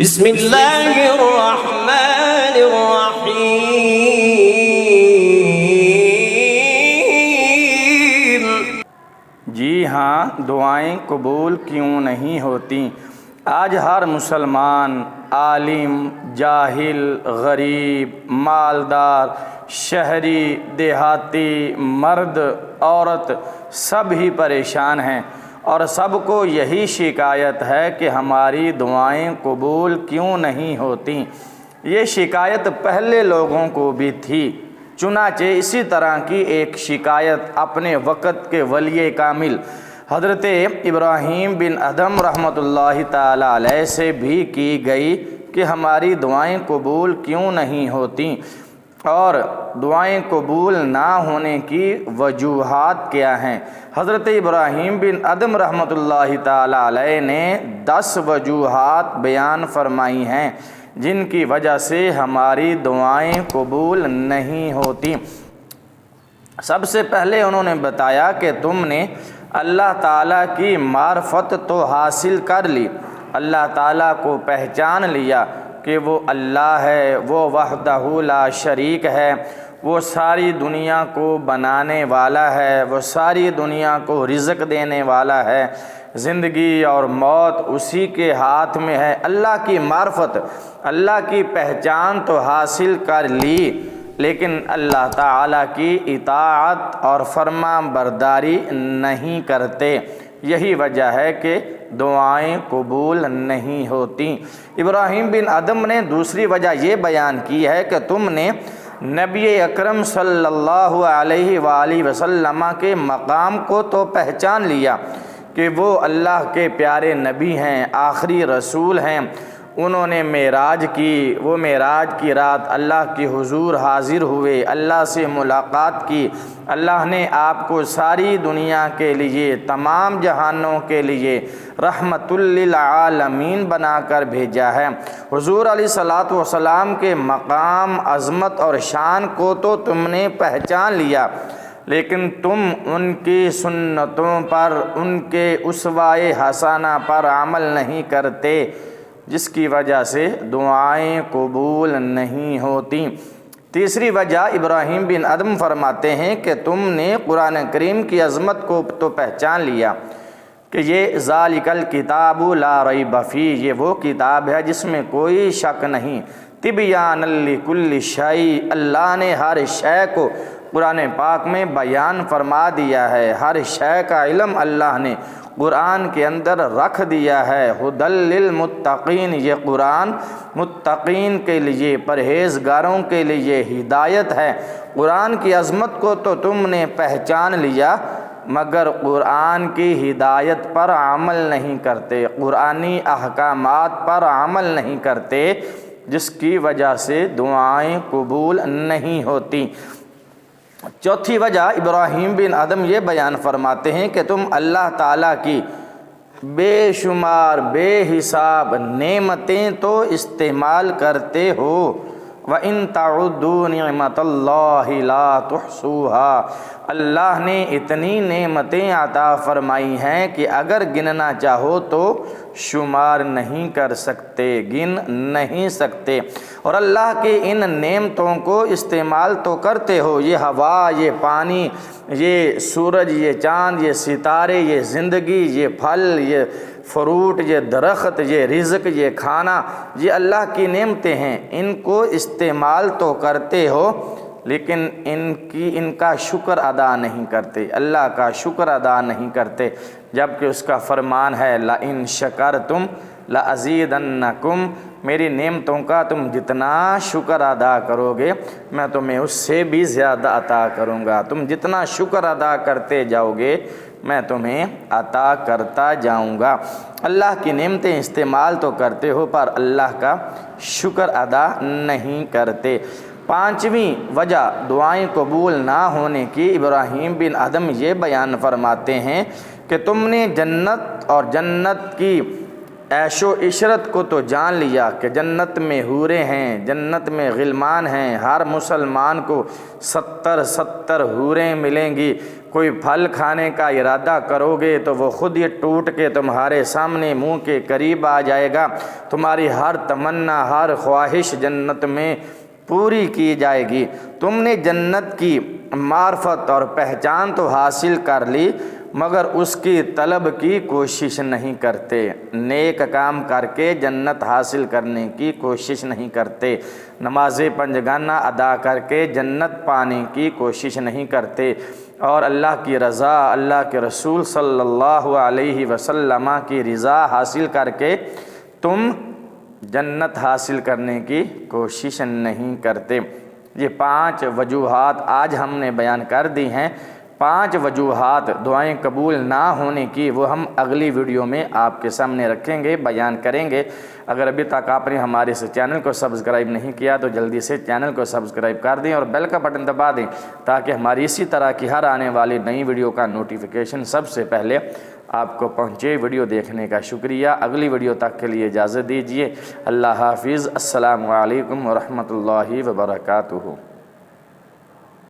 بسم اللہ الرحمن الرحیم۔ جی ہاں، دعائیں قبول کیوں نہیں ہوتی؟ آج ہر مسلمان، عالم، جاہل، غریب، مالدار، شہری، دیہاتی، مرد، عورت، سب ہی پریشان ہیں، اور سب کو یہی شکایت ہے کہ ہماری دعائیں قبول کیوں نہیں ہوتی۔ یہ شکایت پہلے لوگوں کو بھی تھی، چنانچہ اسی طرح کی ایک شکایت اپنے وقت کے ولی کامل حضرت ابراہیم بن ادھم رحمۃ اللہ تعالی علیہ سے بھی کی گئی کہ ہماری دعائیں قبول کیوں نہیں ہوتی، اور دعائیں قبول نہ ہونے کی وجوہات کیا ہیں۔ حضرت ابراہیم بن ادھم رحمۃ اللہ تعالی علیہ نے 10 وجوہات بیان فرمائی ہیں جن کی وجہ سے ہماری دعائیں قبول نہیں ہوتی۔ سب سے پہلے انہوں نے بتایا کہ تم نے اللہ تعالیٰ کی معرفت تو حاصل کر لی، اللہ تعالیٰ کو پہچان لیا کہ وہ اللہ ہے، وہ وحدہ لا شریک ہے، وہ ساری دنیا کو بنانے والا ہے، وہ ساری دنیا کو رزق دینے والا ہے، زندگی اور موت اسی کے ہاتھ میں ہے۔ اللہ کی معرفت، اللہ کی پہچان تو حاصل کر لی، لیکن اللہ تعالیٰ کی اطاعت اور فرما برداری نہیں کرتے۔ یہی وجہ ہے کہ دعائیں قبول نہیں ہوتی۔ ابراہیم بن ادھم نے دوسری وجہ یہ بیان کی ہے کہ تم نے نبی اکرم صلی اللہ علیہ وآلہ وسلم کے مقام کو تو پہچان لیا کہ وہ اللہ کے پیارے نبی ہیں، آخری رسول ہیں۔ انہوں نے معراج کی، وہ معراج کی رات اللہ کے حضور حاضر ہوئے، اللہ سے ملاقات کی۔ اللہ نے آپ کو ساری دنیا کے لیے، تمام جہانوں کے لیے رحمت للعالمین بنا کر بھیجا ہے۔ حضور علیہ الصلوۃ والسلام کے مقام، عظمت اور شان کو تو تم نے پہچان لیا، لیکن تم ان کی سنتوں پر، ان کے اسوہ حسنہ پر عمل نہیں کرتے، جس کی وجہ سے دعائیں قبول نہیں ہوتی۔ تیسری وجہ ابراہیم بن ادھم فرماتے ہیں کہ تم نے قرآن کریم کی عظمت کو تو پہچان لیا کہ یہ ذالک الکتاب لا ریب فیہ، یہ وہ کتاب ہے جس میں کوئی شک نہیں، تبیانا لکل شیء، اللہ نے ہر شے کو قرآن پاک میں بیان فرما دیا ہے، ہر شے کا علم اللہ نے قرآن کے اندر رکھ دیا ہے۔ ھدی للمتقین، یہ قرآن متقین کے لیے، پرہیزگاروں کے لیے ہدایت ہے۔ قرآن کی عظمت کو تو تم نے پہچان لیا، مگر قرآن کی ہدایت پر عمل نہیں کرتے، قرآنی احکامات پر عمل نہیں کرتے، جس کی وجہ سے دعائیں قبول نہیں ہوتی۔ چوتھی وجہ ابراہیم بن ادھم یہ بیان فرماتے ہیں کہ تم اللہ تعالیٰ کی بے شمار، بے حساب نعمتیں تو استعمال کرتے ہو، وَإِن تَعُدُّوا نِعْمَةَ اللَّهِ لَا تُحْصُوهَا، اللہ نے اتنی نعمتیں عطا فرمائی ہیں کہ اگر گننا چاہو تو شمار نہیں کر سکتے، گن نہیں سکتے۔ اور اللہ کی ان نعمتوں کو استعمال تو کرتے ہو، یہ ہوا، یہ پانی، یہ سورج، یہ چاند، یہ ستارے، یہ زندگی، یہ پھل، یہ فروٹ، یہ درخت، یہ رزق، یہ کھانا، یہ اللہ کی نعمتیں ہیں، ان کو استعمال تو کرتے ہو، لیکن ان کا شکر ادا نہیں کرتے، اللہ کا شکر ادا نہیں کرتے، جبکہ اس کا فرمان ہے لَإِن شَكَرْتُمْ لَأَزِيدَنَّكُمْ، میری نعمتوں کا تم جتنا شکر ادا کرو گے میں تمہیں اس سے بھی زیادہ عطا کروں گا، تم جتنا شکر ادا کرتے جاؤ گے میں تمہیں عطا کرتا جاؤں گا۔ اللہ کی نعمتیں استعمال تو کرتے ہو پر اللہ کا شکر ادا نہیں کرتے۔ پانچویں وجہ دعائیں قبول نہ ہونے کی ابراہیم بن ادھم یہ بیان فرماتے ہیں کہ تم نے جنت اور جنت کی عیش و عشرت کو تو جان لیا کہ جنت میں حوریں ہیں، جنت میں غلمان ہیں، ہر مسلمان کو 70 حوریں ملیں گی۔ کوئی پھل کھانے کا ارادہ کرو گے تو وہ خود ہی ٹوٹ کے تمہارے سامنے منہ کے قریب آ جائے گا، تمہاری ہر تمنا، ہر خواہش جنت میں پوری کی جائے گی۔ تم نے جنت کی معرفت اور پہچان تو حاصل کر لی مگر اس کی طلب کی کوشش نہیں کرتے، نیک کام کر کے جنت حاصل کرنے کی کوشش نہیں کرتے، نماز پنجگانہ ادا کر کے جنت پانے کی کوشش نہیں کرتے، اور اللہ کی رضا، اللہ کے رسول صلی اللہ علیہ وسلم کی رضا حاصل کر کے تم جنت حاصل کرنے کی کوشش نہیں کرتے۔ یہ 5 وجوہات آج ہم نے بیان کر دی ہیں۔ 5 وجوہات دعائیں قبول نہ ہونے کی وہ ہم اگلی ویڈیو میں آپ کے سامنے رکھیں گے، بیان کریں گے۔ اگر ابھی تک آپ نے ہمارے اس چینل کو سبسکرائب نہیں کیا تو جلدی سے چینل کو سبسکرائب کر دیں اور بیل کا بٹن دبا دیں تاکہ ہماری اسی طرح کی ہر آنے والی نئی ویڈیو کا نوٹیفیکیشن سب سے پہلے آپ کو پہنچے۔ ویڈیو دیکھنے کا شکریہ۔ اگلی ویڈیو تک کے لیے اجازت دیجیے۔ اللہ حافظ۔ السلام علیکم ورحمۃ اللہ وبرکاتہ۔